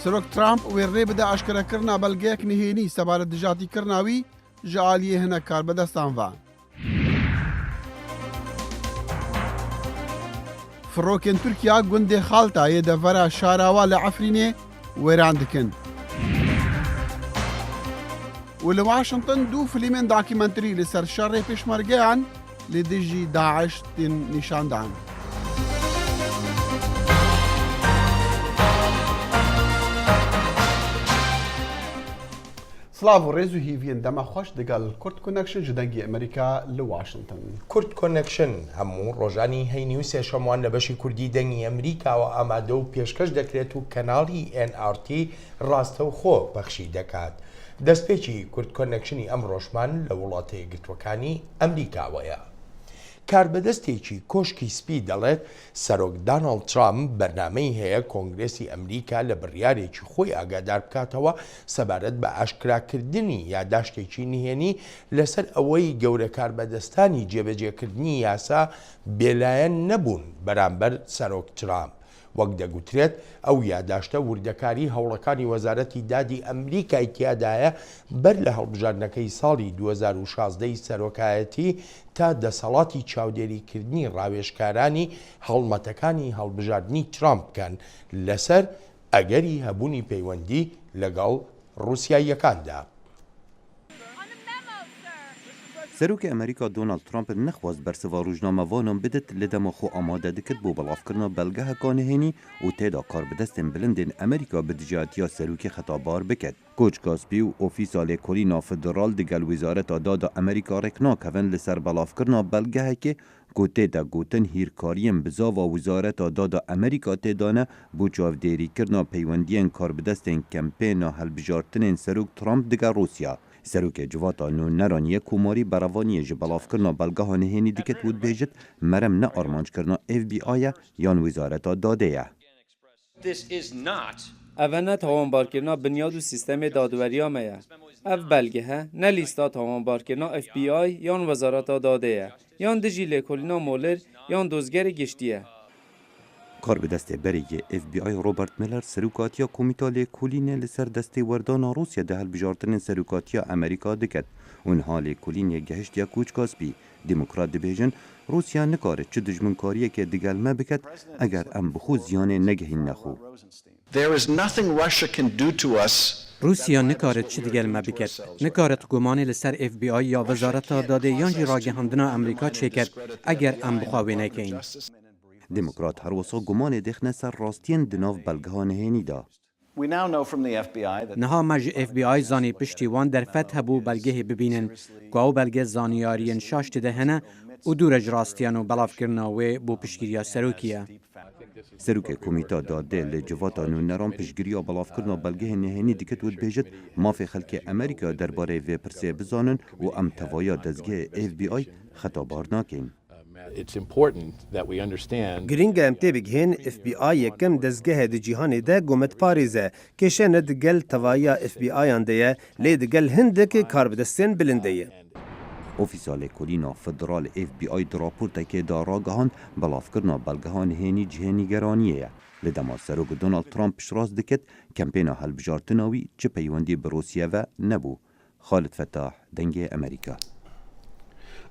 سەرۆک ترامپ وێڕێ بدە ئاشکرەکردنا بەلگەیەک نهێنی سەبارەت دژاتیکردناوی ji aliyê hinek karbedestan ve. Firokên Tirkiya gundê Xaltayê devera şarawa li Efrînê wêran dikin. û li Washington dû filîmên dokûmenterî li ser şerê pêşmergeyan li dijî Daeş tên nîşandan. سلااو و ڕێز و هیڤین دەمە خۆش دەگەڵ کورد کۆنەکشن ji dengê ئەمریکا li Washington. کورد کۆنەکشن هەموو ڕۆژانی هەینی و سێشەموان لە بەشی کوردی دەنگی ئەمریکاوە ئامادە و پێشکەش دەکرێت و کەناڵی NRT ڕاستە و خۆ بەخشی دەکات. دەستپێکی کورد کۆنەکشنی ئەم ڕۆژمان لە وڵاتە یەکگرتووەکانی ئەمریکاوەیە. کاربەدەستێکی کۆشکی سپی دەڵێت سەرۆک داناڵد ترامپ بەرنامەی هەیە کۆنگرێسی ئەمریکا لە بڕیارێکی خۆی ئاگادار بکاتەوە سەبارەت بە ئاشکراکردنی یاداشتێکی نهێنی لەسەر ئەوەی گەورە کاربەدەستانی جێبەجێکردنی یاسا بێلایەن نەبوون بەرامبەر سەرۆک ترامپ. وەک دەگوترێت ئەو یاداشتە وردەکاری هەوڵەکانی وەزارەتی دادی ئەمریکای تیادایە بەر لە هەڵبژاردنەکەی ساڵی 2016 سەرۆکایەتی تا دەسەڵاتی چاودێریکردنی ڕاوێژکارانی هەڵمەتەکانی هەڵبژاردننی ترامپ بکەن لەسەر ئەگەری هەبوونی پەیوەندی لەگەڵ ڕووسیاییەکاندا. سەرۆکی ئەمریکا دۆناڵد ترامپ نەخواست بەرسەڤا ڕۆژنامەوانان بدەت لە دەما خۆ ئامادە دەکرد بۆ بەڵاوکردنا بەلگەهەکان نهێنی و تێدا کاربەدەستên bilindên ئەمریکا bi dijatiya serokê xetabar biket. Koçka spî û Ofîsa Lêkolîna Federal digel Wîzareta Dada Amerîka rek nakevin li ser belavkirina belgehekê ku tê de gotin hîrkariyên bizava Wîzareta Dada Amerîka têdane bû çavdêrîkirina peywendiyên karbidestên kempêna helbijartinên serok Trump diger Rûsya. Serokê civata nûneraniye Komarî berevaniyê ji belavkirina belgeha nihênî diket û dibêjit merem ne armançkirina FBI ye yan Wîzareta Dadê ye. Ev ne tawanbarkirina binyad û sîstemê dadweriya me ye. Ev belgehe ne lîsta tawanbarkirina FBI yan Wezareta Dadê ye, yan dijî lêkolîna molir yan dozgerê giştî ye. Karbidestê berê FBI Robert Mueller serokatiya Komîta Lêkolînê li ser destê werdana Rûsya de helbijartinên serokatiya Amerîka diket. û niha Lêkolînê gehiştiya Koçka spî Demokrat dibêjin Rûsya nikare çi dijminkariyekê digel me biket eger em bi xwe ziyanê negihîn nexwe. Rûsya nikare çi digel me biket. Nikare gumanê li ser FBI ya Wezareta Dadê yan jî ragihandina Amerîka çêket eger em bi xwe wê nekeyin. Demokrat her wisa gumanê dixne ser rastiyên di nav belgeha nihênî da. Niha me ji FBI zanî piştî wan derfet hebû belgehê bibînin ku ew belge zaniyariyên şaş tide hene û dûre ji rastiyan û belavkirina wê bû piştgiriya serokî ye. Serokê Komîta Dadê li civata nûneran piştgiriya belavkirina belgehê nihênî dikit û dibêjit mafê xelkê Amerîka derbarê vê pirsê bizanin û em tevaya dezgehê FBI xetabar nakin. Giring em tê bigihên FBI yekem dezgehê di cîhanê de gomet parêze kêşe ne digel tevaya FBIyan de ye lê digel hindekê karbidestên bilind de ye. Ofîsa Lêkolîna Federal FBI di raportekê da ragihand belavkirina belgeha nihênî cihê nîgeraniyê ye. Li dema serok Donald Trump piştrast dikit kempêna helbijartina wî çi peywendî bi Rûsya ve nebû. Xalid Fettah, dengê Amerîka.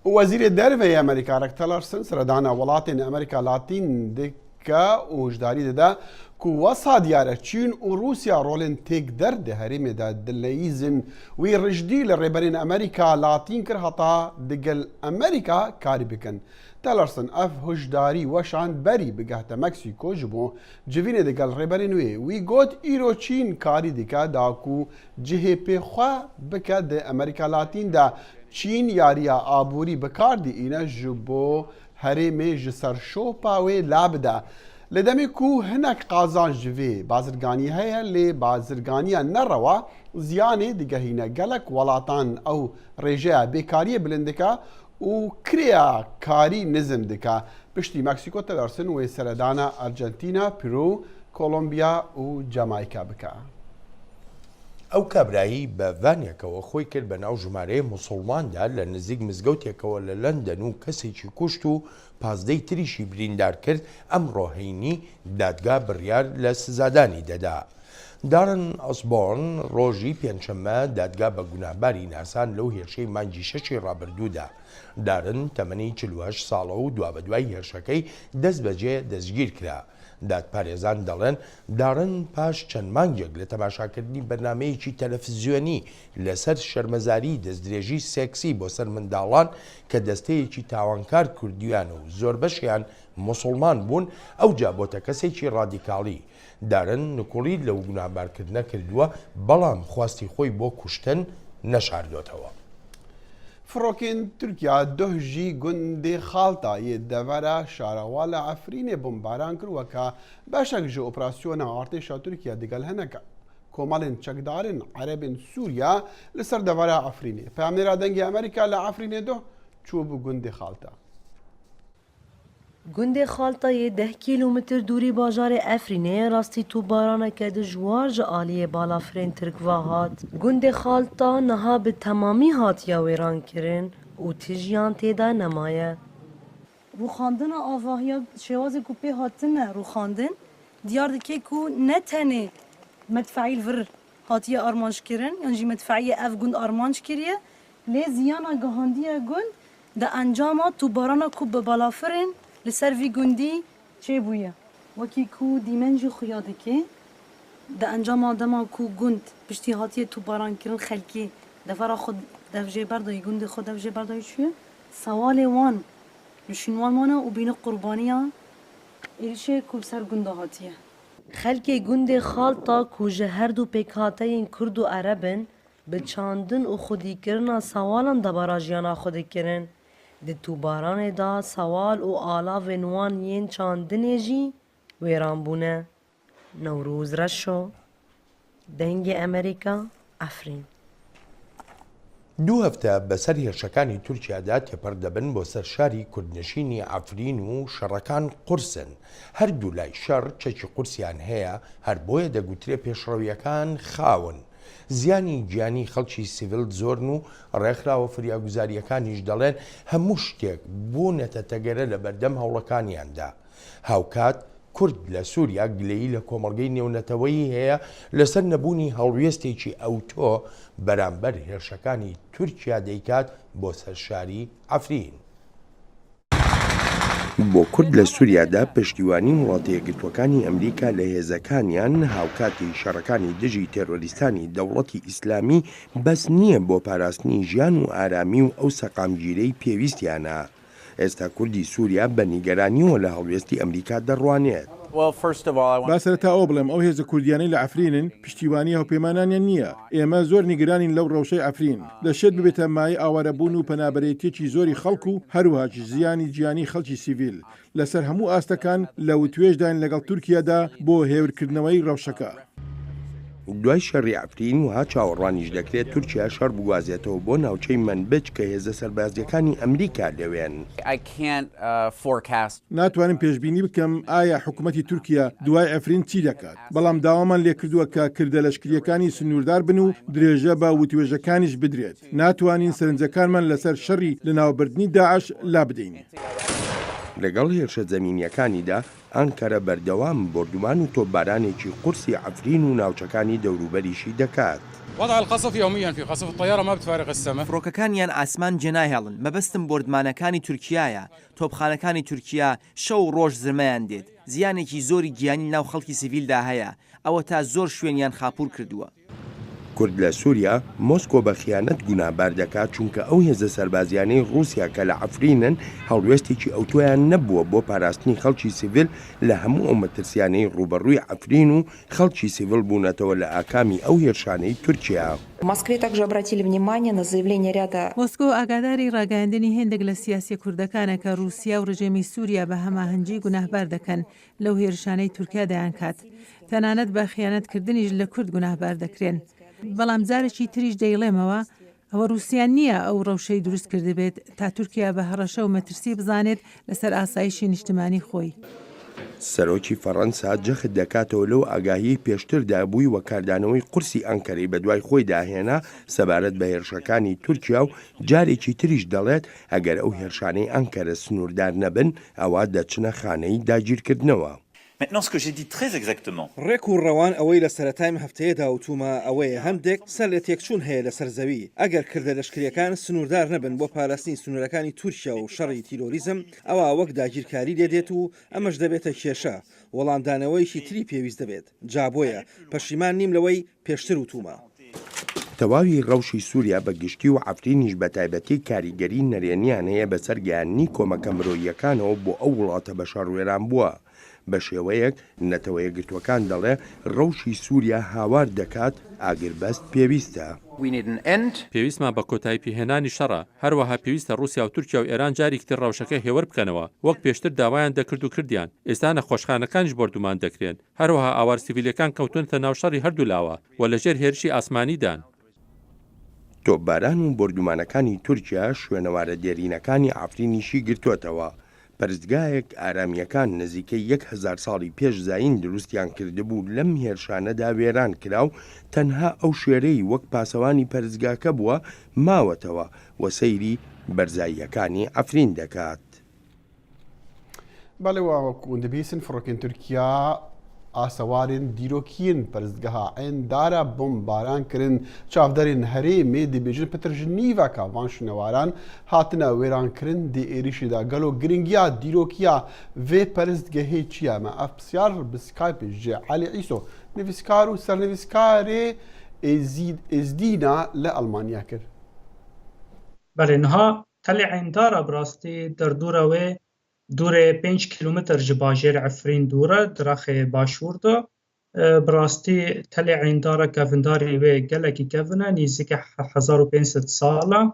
Wezîrê Derveyê Amerîka Tillerson seredana welatên Amerîka Latîn dike û ji darî dide ku wesa diyar e Çîn û Rûsya rolên têkder di herêmê de dileyîzin wî rijdî li rêberên Amerîka Latîn kir heta digel Amerîka karî bikin. Tillerson ev hişdarî weşan berî bigehte Meksîko ji bo civînê digel rêberên wê. Wî got îro Çîn karî dike da ku cihê pêxwe bike di Amerîka Latîn de Çîn yariya aborî bikardîne ji bo herêmê ji ser şopa wê la bide. Li demê ku hinek qazan ji vê bazirganî heye lê bazirganiya nerewa ziyanê digehîne gelek welatan ew rêjeya bêkariyê bilind dike û kirêya karî nizm dike. Piştî Meksîko Tillerson wê seredana Argentina, Peru, Kolombiya û Jamayka bike. ئەو کابرایی بە ڤانێکەوە خۆی کرد بە ناو ژمارەیە موسڵماندا لە نزیک مزگەوتێکەوە لە لەندەن و کەسێکی کوشت و پازدەی تریشی بریندار کرد ئەمڕۆ هەینی دادگا بڕیار لە سزادانی دەدا. دارن ئۆسبۆرن ڕۆژی پێنجشەممە دادگا بە گوناهباری ناسان لەو هێرشەی مانگی شەشی ڕابردوودا. دارن تەمەنی 48 ساڵە و دوای هێرشەکەی دەست بەجێ دەستگیر کرا. دادپارێزان دەڵێن دارن پاش چەند مانگێک لە تەماشاکردنی بەرنمەیەکی تەلەڤیزیۆنی لەسەر شەرمەزاری دەستدرێژی سێکسی بۆ سەر منداڵان کە دەستەیەکی تاوانکار کوردیان و زۆر بەشیان موسڵمان بوون ئەوجا بۆتە کەسێکی ڕادیکاڵی. دارن نکوڵی لەو گوناهبارکردنە کردووە بەڵام خواستی خۆی بۆ کوشتن نەشاردۆتەوە. فڕۆکên Tirkiya doh jî gundê Xaltayê devera şarewa li Efrînê bombaran kir weka beşek ji operasyona artêşa Tirkiya digel hinek komalên çekdarên Erebên Sûriya li ser devera Efrînê. Peyamnêra dengê Amerîka li Efrînê doh çû bû gundê Xalta. Gundê Xaltayê 10 kîlometr dûrî bajarê Efrînê rastî tûbaraneke dijwar ji aliyê balafirên Tirkva hat. Gundê Xalta niha bi temamî hatiye wêrankirin û tijiyan têda nemaye. Rûxandina avahiya şêwazê ku pê hatine rûxandin diyar dike ku ne tenê medfeîl vir hatiye armanjkirin yan jî medfeîyê ev gund armanj kiriye lê ziyana gihandiya gund di encama tûbarana ku bi balafirên li ser vî gundî çêbûye. Wekî ku dîmen jî xuya dike di encama dema ku gund piştî hatiye tûbarankirin xelkê devera xwe dev jêberdayî gundê xwe dev jêberdayî çûye sewalê wan li şînwan wan e û bîne qurbaniya êrişê ku li ser gunda hatiye. Xelkê gundê Xalta ku ji her du pêkhateyên Kurd û Erebin bi çandin û xwedîkirina sewalan debara jiyana xwe dikirin. Di tûbaranê da sewal û alavên wan yên çandinê jî wêran bûne. Newrûz Reşo, dengê Amerîka, Efrîn. دوو هەفتە بەسەر هێرشەکانی تورکیادا تێپەر دەبن بۆ سەر شاری کوردنشینی ئەفرین و شەڕەکان قورسن. هەردوو لای شەڕ چەکی قورسیان هەیە هەر بۆیە دەگوترێ پێشڕەویەکان خاون. زیانی گیانی خەڵکی سیڤیل زۆرن و ڕێکخراوە فریاگوزاریەکانیش دەڵێن هەموو شتێک بوونەتە تەگەرە لە بەردەم هەوڵەکانیاندا. هاوکات کورد لە سووریا گلەیی لە کۆمەڵگەی نێونەتەوەیی هەیە لەسەر نەبوونی هەڵوێستێکی ئەوتۆ بەرامبەر هێرشەکانی تورکیا دەیکات بۆ سەر شاری ئەفرین. بۆ کورد لە سووریادا پشتیوانی وڵاتە یەکگرتووەکانی ئەمریکا لە هێزەکانیان هاوکاتی شەڕەکانی دژی تێرۆریستانی دەوڵەتی ئیسلامی بەس نییە بۆ پاراستنی ژیان و ئارامی و ئەو سەقامگیرەی پێویستیانە. ئێستا کوردی سووریا بە نیگەرانیەوە لە هەڵوێستی ئەمریکا دەڕوانێت. با سەرەتا ئەو بڵێم ئەو هێزە کوردیانەی لە ئەفرینن پشتیوانی هەوپەیمانانیان نییە. ئێمە زۆر نیگەرانین لەو ڕەوشەی ئەفرین دەشێت ببێتە مای ئاوارەبوون و پەنابەرێتێکی زۆری خەڵک و هەروەها زیانی گیانی خەڵکی سیڤیل لەسەر هەموو ئاستەکان لە وتوێژدان لەگەڵ تورکیادا بۆ هێورکردنەوەی ڕەوشەکە. دوای شەڕی ئەفرین وها چاوەڕوانیش دەکرێت تورکیا شەڕ بگوازێتەوە بۆ ناوچەی منبج کە هێزە سەربازیەکانی ئەمریکا لەوێن. ناتوانم پێشببینی بکەم ئایا حکوومەتی تورکیا دوای ئەفرین چی دەکات، بەڵام داوامان لێ کردووە کە کردە لەشکریەکانی سنووردار بن و درێژە بە وتوێژەکانیش بدرێت. ناتوانین سەرنجەکانمان لەسەر شەڕی لە ناوبردنی داعش لا بدەین. لەگەڵ هێرشە زەمینیەکانیدا ئەنکەرە بەردەوام بردومان و تۆپبارانێکی قورسی ئەفرین و ناوچەکانی دەوروبەریشی دەکات. وضع القصف يوميا في قصف الطيارة ما بتفارق السماء. فڕۆکەکانیان ئاسمان جێناهێڵن مەبەستم بردمانەکانی تورکیایە تۆپخانەکانی تورکیا شەو ڕۆژ زرمەیان دێت زیانێکی زۆری گیانی ناو خەڵکی سیڤیلدا هەیە ئەوە تا زۆر شوێنیان خاپور کردووە. کورد لە سووریا مۆسکۆ بە خیانەت گونابار دەکات چونکە ئەو هێزە سەربازیانەی رووسیا کە لە ئەفرینن هەڵوێستێکی ئەوتۆیان نەبووە بۆ پاراستنی خەڵکی سیڤیل لە هەموو ئەو مەترسیانەی ڕوبەڕووی ئەفرین و خەڵکی سیڤیل بوونەتەوە لە ئاکامی ئەو هێرشانەی تورکیا. مۆسکۆ ئاگاداری ڕاگەاندنی هێندێک لە سیاسی کوردەکانە کە رووسیا و ڕژێمی سووریا بە هەماهەنگی گوناهبار دەکەن لەو هێرشانەی تورکیا دەیان کات تەنانەت بە خیانەتکردنیش لە کورد گوناهبار دەکرێن. بەڵام جارێکی تریش دەیڵێمەوە ئەوە رووسیان نییە ئەو ڕەوشەی دروست کرده بێت تا تورکیا بە هەڕەشە و مەترسی بزانێت لەسەر ئاسایشی نیشتمانی خۆی. سەرۆکی فەڕەنسا جەخت دەکاتەوە لەو ئاگاهی پێشتردا بووی وەکاردانەوەی قورسی ئەنکەرەی بە دوای خۆی داهێنا سەبارەت بە هێرشەکانی تورکیا و جارێکی تریش دەڵێت ئەگەر ئەو هێرشانەی ئەنکەرە سنووردار نەبن ئەوە دەچنە خانەی داگیرکردنەوە. ڕێک و ڕەوان ئەوەی لە سەرەتای هەفتەیەدا وتومە ئەوەیە هەندێک سەر لە تێکچوون هەیە لە سەرزەوی ئەگەر کردە لەشکریەکان سنووردار نەبن بۆ پاراستنی سنوورەکانی تورکیا و شەڕی تیرۆریزم ئەوە وەک داگیرکاری لێدێت و ئەمەش دەبێتە کێشە وەڵامدانەوەیشی تری پێویست دەبێت جابۆیە پەشیمان نیم لەوەی پێشتر وتومە. تەواوی ڕەوشی سووریا بە گشتی و عەفرینیش بە تایبەتی کاریگەری نەرێنیان هەیە بەسەر گەیاندنی کۆمەکە مرۆییەکانەوە بۆ ئەو وڵاتە بە شەڕوێران بووە. بە شێوەیەک نەتەوە یەکگرتوەکان دەڵێ ڕەوشی سووریا هاوار دەکات ئاگربەست پێویستە. پێویستمان بە کۆتایی پێهێنانی شەڕە هەروەها پێویستە رووسیا و تورکیا و ئێران جارێکتر ڕەوشەکە هێور بکەنەوە وەک پێشتر داوایان دەکرد و کردیان ئێستا نەخۆشخانەکانیش بردومان دەکرێن هەروەها ئاوار سیڤیلەکان کەوتونتە ناو شەڕی هەردوو لاوە و لەژێر هێرشی ئاسمانیدان. تۆپباران و بردومانەکانی تورکیا شوێنەوارە دێرینەکانی ئافرینیشی گرتووەتەوە. پەرستگایەک ئارامیەکان نزیکەی 1000 ساڵی پێش زاین دروستیان کردبوو لەم هێرشانەدا وێران کرا و تەنها ئەو شوێرەی وەک پاسەوانی پەرستگاکە بووە ماوەتەوە و سەیری بەرزاییەکانی ئەفرین دەکات. بەڵێ وەکو دەبیسن فڕۆکێن تورکیا ئاسەوارên dîrokiyên perstgeha Endara bombaran kirin çavderên herêmê dibêjin pitir ji nîveka van şûnewaran hatine wêrankirin dê êrişê de gelo giringiya dîrokiya vê perstgehê çi ye? Me ev pisyar bi Skype ji Elî İso nivîskar û sernivîskarê Êzdîna li Almanya kir. Belê niha telê Endara bi rastî derdora wê دورê 5 کیلومتر ji bajêr Efrîn dûr e di rexê başûr de bi rastî telê Endara kevindarê wê gelekî kevin e nîzîke 1500 sal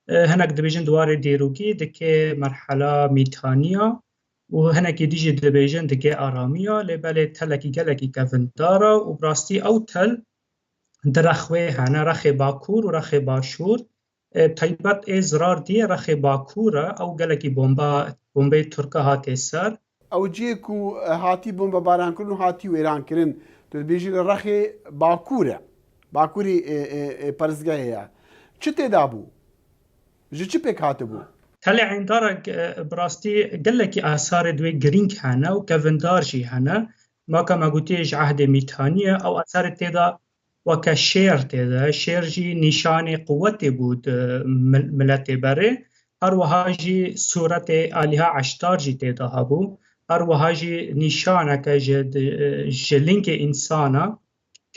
e hinek dibêjin dwarê dêrokî dike merhela mîtaniya û hinekî dî jî dibêjin dike aramiya lê belê telekî gelekî kevindar e û bi rastî ew tel di rex wê hene rexê Bakur û rexê başûr taybet ê zirar diye rexê Bakur e ew gelekî bombeyê Tirk hate ser. Ew ciyê ku hatî bombebarankirin û hatî wêrankirin tu dibêjî li rexê Bakur e Bakurî perstgehê ye. Çi têda bû? Ji çi pêk hatibû? Telê Endara bi rastî gelekî asarê di wê girîng hene û kevindar jî hene. Maka me gotiye ji ehdê mîtaniye ew asarê têda weke şêr têde. Şêr jî nîşanê quwetê bû di miletê berê. Her wiha jî suretê Aliha Eştar jî têda hebû. Her wiha jî nîşaneke ji lingê însana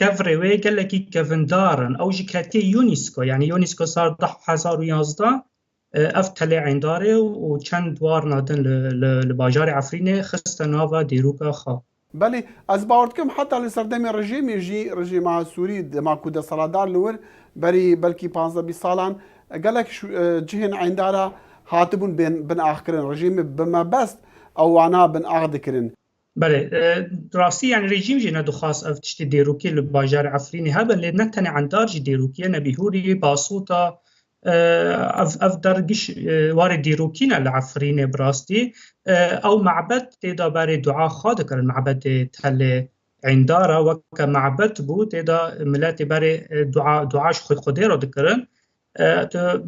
kevrê wê gelekî kevindar in. Ew jî ketiye UNESCO yani UNESCO sar 2011 ev telê Endarê û çend dwarna din li bajarê Efrînê xiste nava dîroka xwe. Belê ez bawer dikim heta li serdemê rejimê jî rejîma Sûrî dema ku desaladar li wir berî belkî 15-20 salan gelek cihên Endara hatibûn bin axkirin rejîmê bi mebest ew wana bin ax dikirin. Belê rastî yani rejîm jî nedixwast ev tiştê dêrokî li bajarê Efrînê hebin lê ne tenê Endar jî dêrokiye nebîhûrî basûta ev dergiş warê dîrokî ne li Efrînê bi rastî ew mebed têda berê dua xwe dikirin mebedê telê Endara weke mebed bû têda miletê berê dua ji Xwedê re dikirin.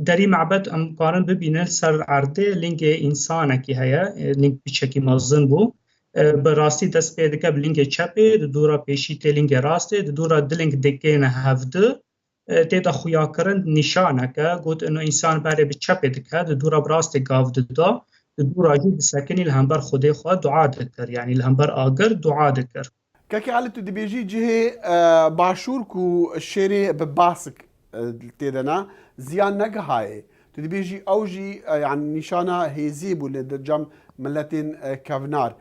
Derî mebed em karin bibînin ser erdê lingê însanekî heye ling biçekî mezin bû. Bi rastî dest pê dike bi lingê çepê di dûra pêşî tê lingê rastê di dûra diling dikêne hevdi têda xuyakirin nîşaneke got ino însan berê bi çepê dike di dûra bi rastê gav dida di dûra jî disekinî li hember Xwedê xwe dua dikir yani li hember agir dua dikir. Kekê Elî tu dibêjî cihê başûr ku şêrê bi basik têde ne ziyan negihaye. Tu dibêjî ew jî yani nîşana hêzî bû li dercam milletên kevnar.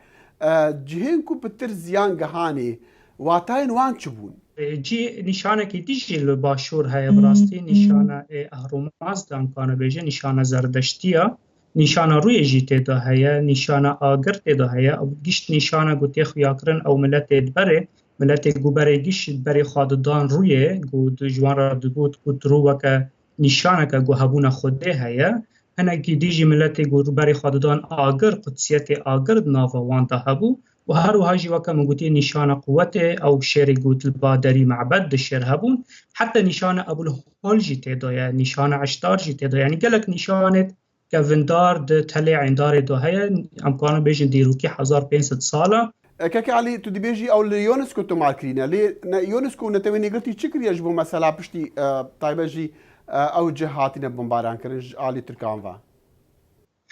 Cihên ku pitir ziyan gihanê watayên wan çi bûn? Cî nîşanekî dî jî li başûr heye bi rastî nîşana Ehromaz de em kana bêje nîşana zerdeştiya nîşana rûyê jî têda heye nîşana agir têda heye ew gişt nîşana gotê xuyakirin ew milletê berê milletê guberê gişt berê xwe didan rûyê got ji wan re digot got rû weke nîşaneke guhebûna Xwedê heye hinekî dî jî milletê got berê xwe didan agir qudsiyetê agir di nava wan de hebû û her wiha jî weke min gotiye nîşana quwetê ew şêrê got li baderî mebed di şêr hebûn heta nîşana Ebulhol jî têda ye nîşana Eştar jî têda yani gelek nîşanê kevindar di telê Endarê de heye em karin bêjin dîrokî 1500 sal e. كاكي علي تو دبيجي او ليونسكو تو ماركرينا لي يونسكو نتويني قلتي تشكري يجبو مثلا بشتي طيبجي او جهاتنا بمباران كرنج علي تركانفا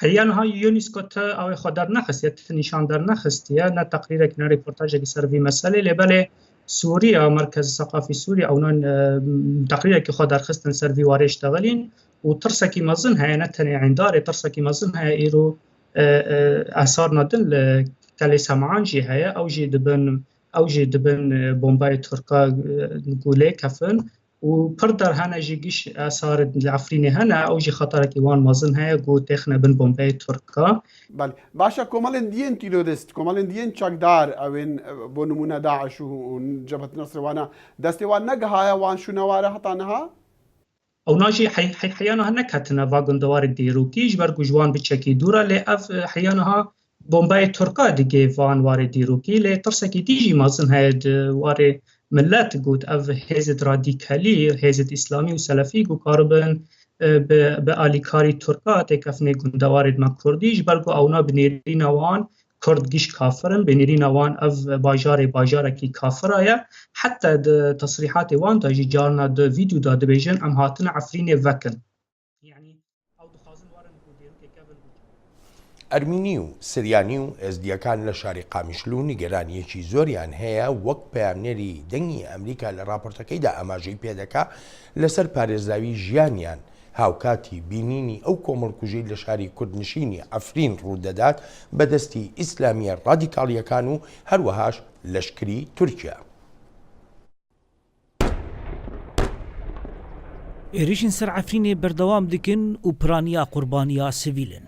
حیان های یونسکو تا او خودر نخست نشان در نخستیه نه تقریر که نه ریپورتاج که سروی مسئله لبله سوریا مرکز ثقافی سوریا اونان تقریر که خودر خستن سروی واره اشتغلین و ترسکی مزن های نه تنی عنداره ترسکی مزن های ایرو اثار ندن کلی سمعان جی های او جی دبن بومبای ترکا گوله کفن و پر در هنه جیگیش اثار العفرینی هنه او جی خطر که وان مازن هیا گو تخنه بن بومبای ترکا بله باشا کمال دیین تیرودست کمال دیین چاکدار اوین بو نمونه داعش و جبهه نصر وانا دستی وان نگهایا وان شو نواره حتا نها او ناجي حيانها نكتنا واغن دوار ديروكي جبر جوان بتشكي دورا لاف حيانها بومباي تركا ديجي فان واري ديروكي ل ترسكي ديجي مازن هاد واري ملات قوت اف هيزت راديكالي هيزت اسلامي وسلفي جو قاربن باليكاري تركا تكفني دوار ما كردي جبر اونا بنيرينا وان كرد جيش كافرن بنيرينا وان اف باجار كي كافرايا حتى تصريحات وان تاجي جارنا د فيديو دا دبيجن ام هاتنا عفرين وكن يعني او دخازن وارن ئەرمینی و سریانی و ئێزدیەکان لە شاری قامیشلو نیگەرانیەکی زۆریان هەیە وەک پەیامنێری دەنگی ئەمریکا لە راپۆرتەکەیدا ئاماژەی پێدەکا لەسەر پارێزراوی ژیانیان هاوکاتی بینینی ئەو کۆمەڵکوژەی لە شاری کوردنشینی ئەفرین ڕوودەدات بەدەستی ئیسلامیە ڕادیکاڵیەکان و هەروەهاش لەشکری تورکیا. عێریشین سەر عەفرینێ بەردەوام دکن و پرانیا قوربانیا سڤیلن.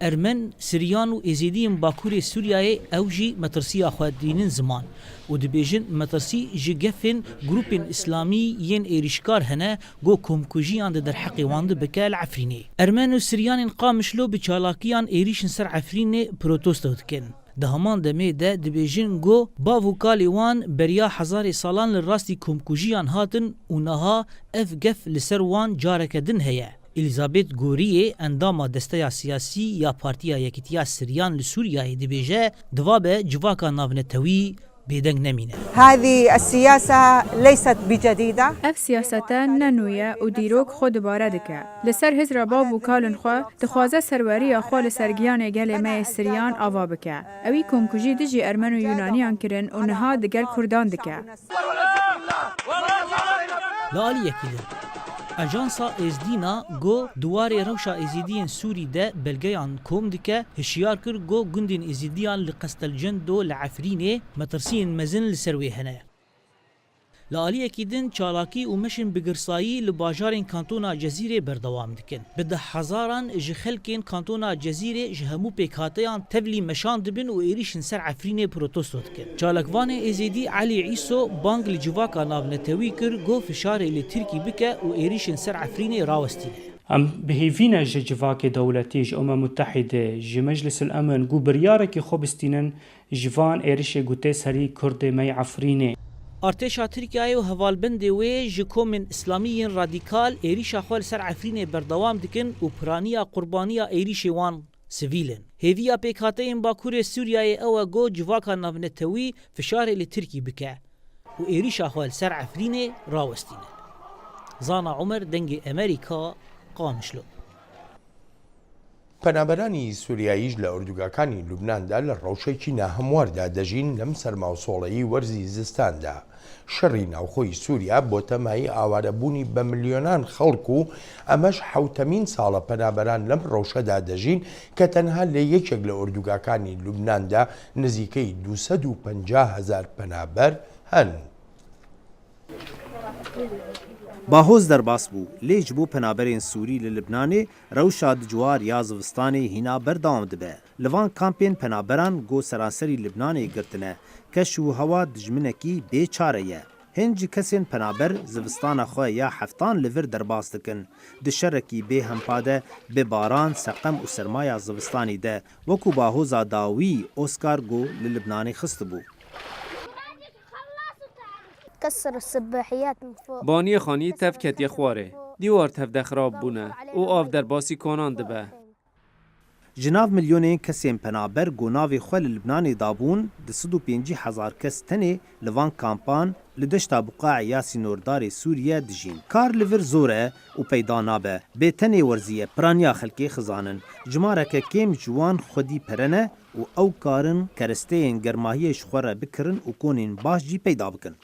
ئەرمەن سریان و ئێزیدیین باکوورێ سووریایê ew jî metirsiya xwe dînin ziman û dibêjin metirsî ji gefên grûpên îslamî yên êrîşkar hene got komkujiyan di derheqê wan de bike li Efrînê. Ermen û Siryanên Qamişlo bi çalakiyan êrîşin ser Efrînê protesto dikin. Di heman demê de dibêjin got bav û kalê wan beriya hezarê salan li rastî komkujiyan hatin û niha ev gef li ser wan careke din heye. Elizabeth Goriyê endama desteya siyasî ya Partiya Yekîtiya Siryan li Sûriyayê dibêje divabe civaka navnetewî bêdeng nemîne. هذه السياسة ليست بجديدة. اف سیاستا ننویه و دیروک خود باره دکه. لسر هزر باب و کالن خوا دخوازه سروری خوا لسرگیان گل مای سریان آوا بکه. اوی کمکوژی دجی ارمن و یونانیان کرن و نها دگل کردان دکه. لالی یکیدن. Ajansa Êzdîna got duwarê rewşa êzîdiyên Sûrî de belgeyan kom dike hişyar kir got gundên êzîdiyan li Qestelcendo li Efrînê metirsiyên mezin li ser wê hene. Li aliyekî din çalakî û meşin bigirsayî li bajarên kantona Cezîrê berdewam dikin. Bi deh hezaran ji xelkên kantona Cezîrê ji hemû pêkhateyan tevlî meşan dibin û êrîşin ser Efrînê protesto dikin. Çalakvanê Êzîdî Elî Îso bang li civaka navnetewî kir got fişarê li Tirkî bike û êrîşin ser Efrînê rawestîne. ام بهيفينا جواك دولتي أمم متحدة جي مجلس الأمن جو بريارك خبستينن جوان إيريش جوتي سري كرد مي عفريني Artêşa Tirkiyeyê û hevalbendê wê ji komên İslamîyên radîkal êrîşa xwe li ser Efrînê berdewam dikin û piraniya qurbaniya êrîşê wan sivîlin. Hêviya pêkhateyên Bakurê Sûriyayê ew e got civaka navnetewî fişarê li Tirkî bike û êrîşa xwe li ser Efrînê rawestîne. Zana Umer dengê Amerîka Qamişlo. پەنابەرانی سووریاییش لە ئوردوگاکانی لوبناندا لە ڕەوشێکی ناهەمواردا دەژین لەم سەرماوسۆڵەیی وەرزی زستاندا. شەڕی ناوخۆی سووریا بۆ تەمایی ئاوارەبوونی بە ملیۆنان خەڵک و ئەمەش حوتەمین ساڵە پەنابەران لەم ڕەوشەدا دەژین کە تەنها لە یەکێک لە ئوردوگاکانی لوبناندا نزیکەی 250,000 پەنابەر هەن. باهۆز دەرباس بوو لێج بۆ پەنابەرên سووری لە لبنانê rewşa dijwar ya zivistanê hîna berdewam dibe. Li van kampên penaberan got seranserî Libnanê girtine. Keş û hewa dijminekî bêçare ye. Hin ji kesên penaber zivistana xwe ya heftan li vir derbas dikin. Di şerekî bê hempa de bi baran, seqem û sermaya zivistanî de wekû bahoza dawî Oscar got li Libnanê xistibû. كسر السباحيات من فوق بانی خانی تف کتی خواره دیوار تف دخراب بونه او آف در باسی کنان دبه جناv milyonên kesên penaber gonavê xwe li Libnanê dabûn 250,000 kes tenê li van kampan li deşta Buqaê ya sînordarê Sûriye dijîn. Kar li vir zor e û peyda nabe. Bê tenê werziye piraniya xelkê xizanin. Cimareke kêm ji wan xwedî perene û ew karin keresteyên germahiyê ji xwe re bikirin û konên baş jî peyda bikin.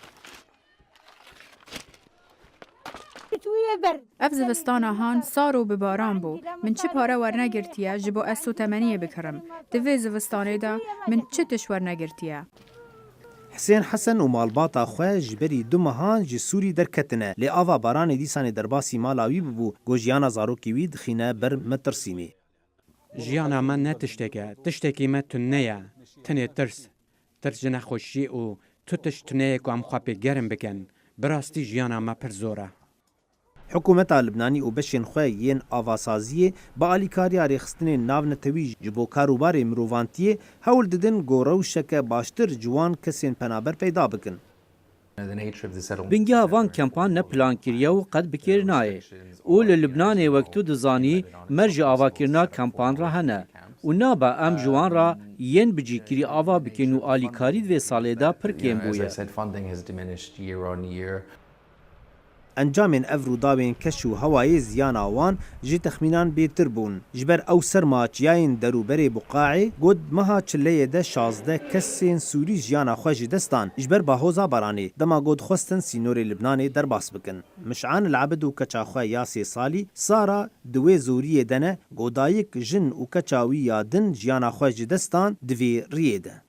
ev zivistana han sar û bi baran bû. Min çi pare wernegirtiye ji bo ez sotemeniyê bikirim. Di vê zivistanê de min çi tiş wernegirtiye. Hüseyin Hesen û malbata xwe ji berî du mehan ji Sûrî derketine. Lê ava baranê dîsanê derbasî mala wî bibû, gojiyana zarokê wî dixîne ber metirsînê. Jiyana me ne tişteke, tiştekî me tunne ye. Tenê tirs. Tirs ji nexweşî û tu tiş tuneyê ku em xwe pê gerim bikin. Bi rastî jiyana me pir zor e. Hikûmeta Libnanî û beşên xwe yên avasaziyê bi alîkariya rêxistinên navnetewî ji bo karûbarê mirovantiyê hewl didin got rewşeke baştir ji wan kesên penaber peyda bikin. Bingeha van kempan ne plankiriye û qed bikêr nayê. û li Libnanê wek tu dizanî mer ji avakirina kempan re hene. û nabe em ji wan re yên bicîkirî ava bikin û alîkarî di vê salê de pir kêm bûye. Encamên ev rûdawên keş û hewayê ziyana wan ji texmînan bêtir bûn. Ji ber ew serma çiyayên derûberê Buqaê got meha çileyê de 16 kesên Sûrî jiyana xwe ji destan ji ber bahoza baranê. Dema got xwestin sînorê Libnanê derbas bikin. Mişan el Abid û keça xwe ya 3 salî Sara di wê zoriyê de ne godayek jin û keça wî ya din jiyana xwe ji destan di vê riyê de.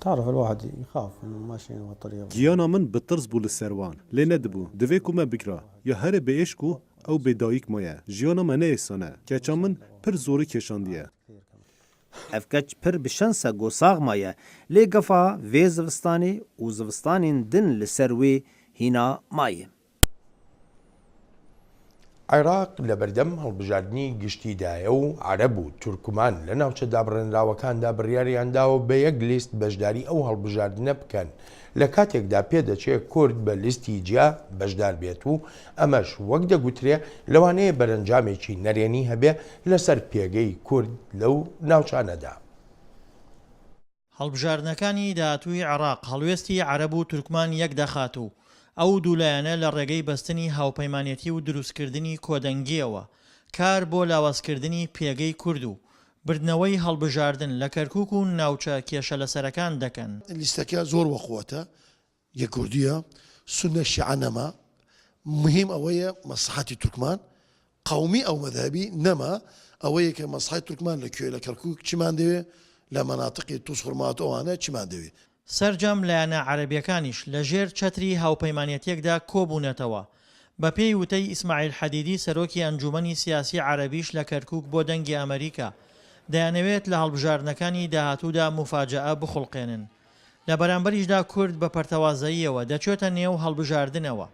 تعرف الواحد يخاف انه ماشي بالطريق. جيانا من بترز بول السروان لنا دبو دفيكو ما بكرا يا هر بيشكو او بدايك مويا جيانا ما نيسانه كچا من پر زوري كشانديه. Ev keç pir bi şensa gosaq maye. Lê gefa vê zivistanê û zivistanên din li ser wê hîna maye. عێراق لە بەردەم هەڵبژاردننی گشتیدایە و عەرەب و تورکمان لە ناوچە دابڕێنراوەکاندا بڕیاریانداوە بە یەک لیست بەشداری ئەو هەڵبژاردنە بکەن لە کاتێکدا پێدەچێت کورد بە لیستی جیا بەشدار بێت و ئەمەش وەک دەگوترێ لەوانەیە بەرەنجامێکی نەرێنی هەبێ لەسەر پێگەی کورد لەو ناوچانەدا. هەڵبژاردنەکانی داهاتووی عێراق هەڵوێستی عەرەب و تورکمان یەک دەخات و ئەو دوولایەنە لە ڕێگەی بەستنی هاوپەیمانێتی و دروستکردنی کۆدەنگیەوە کار بۆ لاوازکردنی پێگەی کورد و بردنەوەی هەڵبژاردن لە کەرکووک و ناوچە کێشە لەسەرەکان دەکەن. لیستەکە زۆر وەخواتە یەک کوردیە سونە شیعە نەما مهم ئەوەیە مەسلحەتی تورکمان قەومی ئەو مەذهبی نەما ئەوەیە کە مەسلحەتی تورکمان لەکوێ لە کەرکووک چیمان دەوێ لە مەناطقی تووس خورمات ئەوانە چیمان دەوێ. سەرجەم لایەنە عەرەبیەکانیش لە ژێر چەتری هاوپەیمانێتیەکدا کۆبوونەتەوە بە پێی وتەی ئیسماعیل حەدیدی سەرۆکی ئەنجومەنی سیاسی عەرەبیش لە کەرکووک بۆ دەنگی ئەمریکا دەیانەوێت لە هەڵبژاردنەکانی داهاتوودا مفاجەئە بخڵقێنن. لە بەرامبەریشدا کورد بە پەرتەوازاییەوە دەچێتە نێو هەڵبژاردنەوە.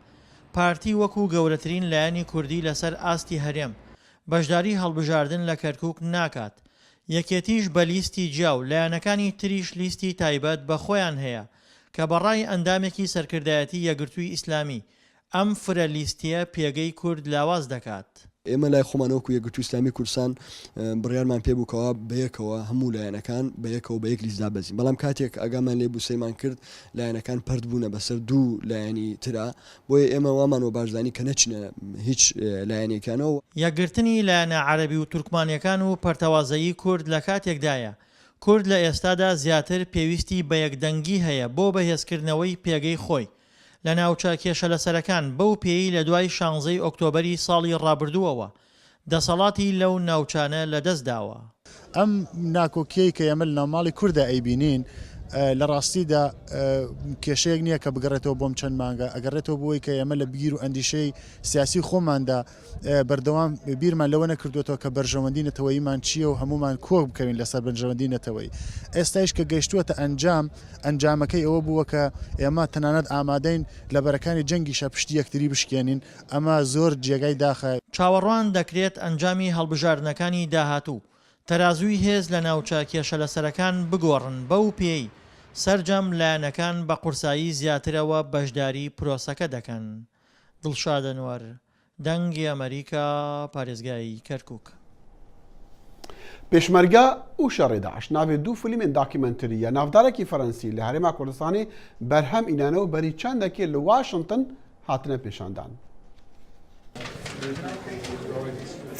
پارتی وەکو گەورەترین لایەنی کوردی لەسەر ئاستی هەرێم بەشداری هەڵبژاردن لە کەرکووک ناکات. یەکێتیش بە لیستی جیاو لایەنەکانی تریش لیستی تایبەت بە خۆیان هەیە کە بەڕای ئەندامێکی سەرکردایەتی یەکگرتووی ئیسلامی ئەم فرە لیستیە پێگەی کورد لاواز دەکات. ئێمە لای خۆمانەوەکو یەکگرتووی ئیسلامی کوردستان بڕیارمان پێبووکەوە بەیەکەوە هەموو لایەنەکان بەیەکەوە بە یەک لیستدا بەزین بەڵام کاتێک ئاگامان لێ بوو سەیمان کرد لایەنەکان پەرد بوونە بەسەر دوو لایەنی ترا بۆیە ئێمە وامانەوە باشدانی کە نەچنە هیچ لایەنێکانەوە. یەکگرتنی لایەنە عەرەبی و تورکمانیەکان و پەرتەوازایی کورد لە کاتێکدایە کورد لە ئێستادا زیاتر پێویستی بە یەکدەنگی هەیە بۆ بەهێزکردنەوەی پێگەی خۆی لە ناوچە کێشە لەسەرەکان بەو پێی لە دوای 16 ئۆکتۆبەری ساڵی ڕابردووەوە دەسەڵاتی لەو ناوچانە لەدەستداوە. ئەم ناکۆکیەی کە ئێمە لە ماڵی کووردە ئەیبینین لە ڕاستیدا کێشەیەک نییە کە بگەڕێتەوە بۆم چەند مانگە ئەگەڕێتەوە بۆی کە ئێمە لە بیر و ئەندیشەی سیاسی خۆماندا بەردەوام بیرمان لەوە نەکردوێتەوە کە بەرژەوەندی نەتەوەییمان چییە و هەمومان کۆک بکەوین لەسەر بەرژەوەندی نەتەوەی. ئێستایش کە گەیشتووەتە ئەنجامەکەی ئەوە بووە کە ئێمە تەنانەت ئامادەین لە بەرەکانی جەنگیشە پشتی یەکتری بشکێنین ئەمە زۆر جێگای داخە. چاوەڕوان دەکرێت ئەنجامی هەڵبژاردنەکانی داهاتوو تەرازووی هێز لە ناوچە کێشە لەسەرەکان بگۆڕن بەو پێی سەرجەم لایەنەکان بە قورسایی زیاترەوە بەشداری پرۆسەکە دەکەن. دڵشادەنوەر دەنگی ئەمریکا پارێزگای کەرکووک. پێشمەرگە و شەڕی داعش ناوێت دوو فیلمên داکیمنتریە ناودارێکی فەرەنسی لە هەرێما کوردستانی بەرهەم ئینانەوە بەری چەندێکی لە واشنگتن هاتنە پێشاندان.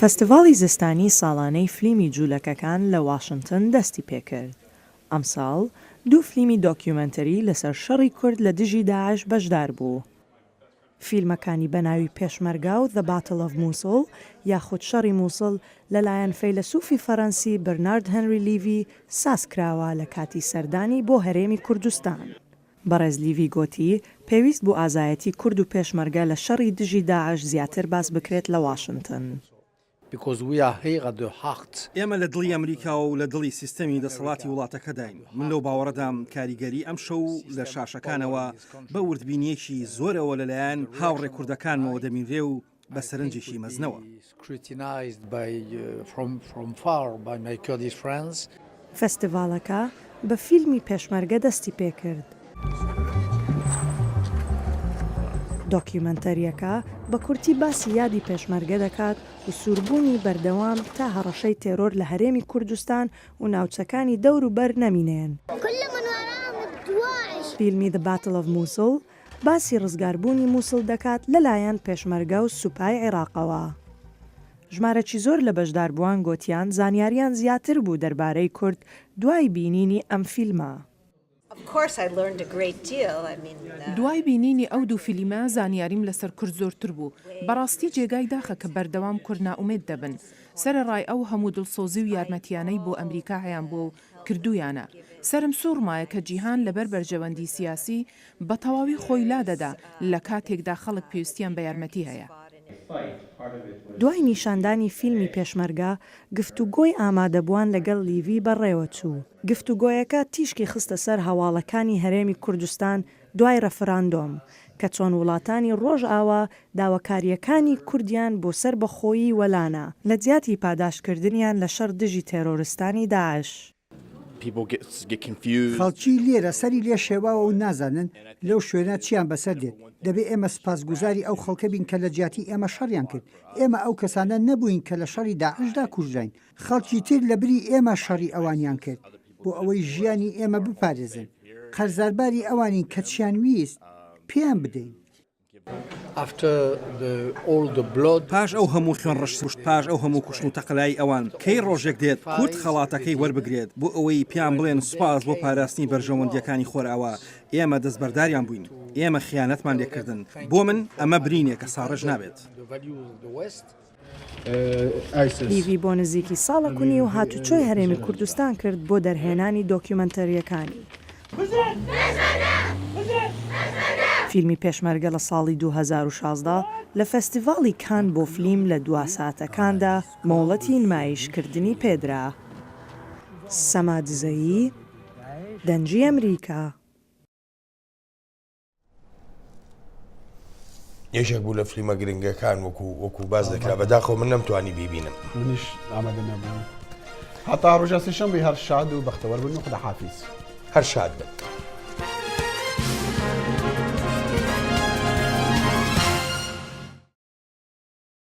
فەستیڤاڵی زستانی ساڵانەی فیلمی جوولەکەکان لە واشنگتن دەستی پێکرد. ئەمساڵ دوو فیلمی دۆکیومنتەری لەسەر شەڕی کورد لە دژی داعش بەشدار بوو. فیلمەکانی بەناوی پێشمەرگا و The Battle of Mosul یاخود شەڕی مووسڵ لەلایەن فەیلسوفی فەڕەنسی برنارد هەنری لیڤی سازکراوە لە کاتی سەردانی بۆ هەرێمی کوردستان. بەڕێز لیڤی گوتی پێویست بوو ئازایەتی کورد و پێشمەرگە لە شەڕی دژی داعش زیاتر باس بکرێت لە واشنگتن. ئێمە لە دڵی ئەمریکا و لە دڵی سیستەمی دەسەڵاتی وڵاتەکە داین. من لەو باوەڕەدام کاریگەری ئەم شەو لە شاشەکانەوە بە وردبینیەکی زۆرەوە لەلایەن هاوڕێ کوردەکانمەوە دەمینرێ و بە سەرنجێکی مەزنەوە. فەستیڤاڵەکە بە فیلمی پێشمەرگە دەستی پێکرد. دۆکیومنتەریەکە بە کورتی باسی یادی پێشمەرگە دەکات و سووربوونی بەردەوام تا هەڕەشەی تێرۆر لە هەرێمی کوردستان و ناوچەکانی دەور و بەر نەمینێن. فیلمی The Battle of Mosul باسی ڕزگاربوونی مووسڵ دەکات لەلایەن پێشمەرگە و سوپای عێراقەوە. ژمارەی زۆر لە بەشداربووان گوتیان زانیاریان زیاتر بوو دەربارەی کورد دوای بینینی ئەم فیلمە. دوای بینینی ئەو دوو فیلمە زانیاریم لەسەر کورد زۆرتر بوو. بەڕاستی جێگای داخە کە بەردەوام کورد ناومێت دەبن. سەرەڕای ئەو هەموو دڵسۆزی و یارمەتیانەی بۆ ئەمریکا هەیان بۆ کردویانە. سرم سوورمایە کە جیهان لەبەر بەرژەوەندی سیاسی بە تەواوی خۆی لادەدا لە کاتێکدا خەڵک پێویستیان بە یارمەتی هەیە. دوای نیشاندانی فیلمی پێشمەرگە گفتوگۆی ئامادەبووان لەگەڵ لیڤی بەڕێوە چوو. گفتوگۆیەکە تیشکی خستە سەر هەواڵەکانی هەرێمی کوردستان دوای ڕەفراندۆم کە چۆن وڵاتانی ڕۆژئاوا داواکاریەکانی کوردیان بۆ سەر بەخۆیی وەلانە لە جیاتی پاداشکردنیان لە شەڕ دژی تێرۆریستانی داعش. خەڵکی لێرە سەری لێ شێواوە و نازانن لەو شوێنە چیان بەسەر دێت. دەبێ ئێمە سپاسگوزاری ئەو خەڵکە بین کە لە جیاتی ئێمە شەڕیان کرد. ئێمە ئەو کەسانە نەبووین کە لە شەڕی داعشدا کوژراین. خەڵکی تر لە بری ئێمە شەڕی ئەوانیان کرد بۆ ئەوەی ژیانی ئێمە بپارێزن. قەرزارباری ئەوانین کە چیان ویست پێیان بدەین. پاش ئەو هەموو خوێن ڕشت پاش ئەو هەموو کوشت و تەقلایی ئەوان کەی ڕۆژێک دێت کورد خەڵاتەکەی وەربگرێت بۆ ئەوەی پیان بڵێن سوپاس بۆ پاراستنی بەرژەوەندیەکانی خۆرئاوە. ئێمە دەستبەرداریان بووین. ئێمە خیانەتمان لێکردن. بۆ من ئەمە برینێک کە ساڕژ نابێت. لیڤی بۆ نزیکی ساڵە کونی و هاتوچۆی هەرێمی کوردستان کرد بۆ دەرهێنانی دۆکیومنتەریەکانی. فیلمی پێشمەرگە لە ساڵی 2016 لە فەستیڤاڵی کان بۆ فیلم لە 2 ساتەکاندا مۆڵەتی نمایشکردنی پێدرا. سەمادزەیی دەنجی ئەمریکا. یەکێک بوو لە فیلمە گرنگەکان وەکو باز دەکرا بەداخۆ من نەمتوانی بیبینم. منیش ئامادە نەبووم. هەتا ڕۆژە سێشەمبەی هەر شاد و بەختەوەر بن و خوداحافیز. هەر شاد بن.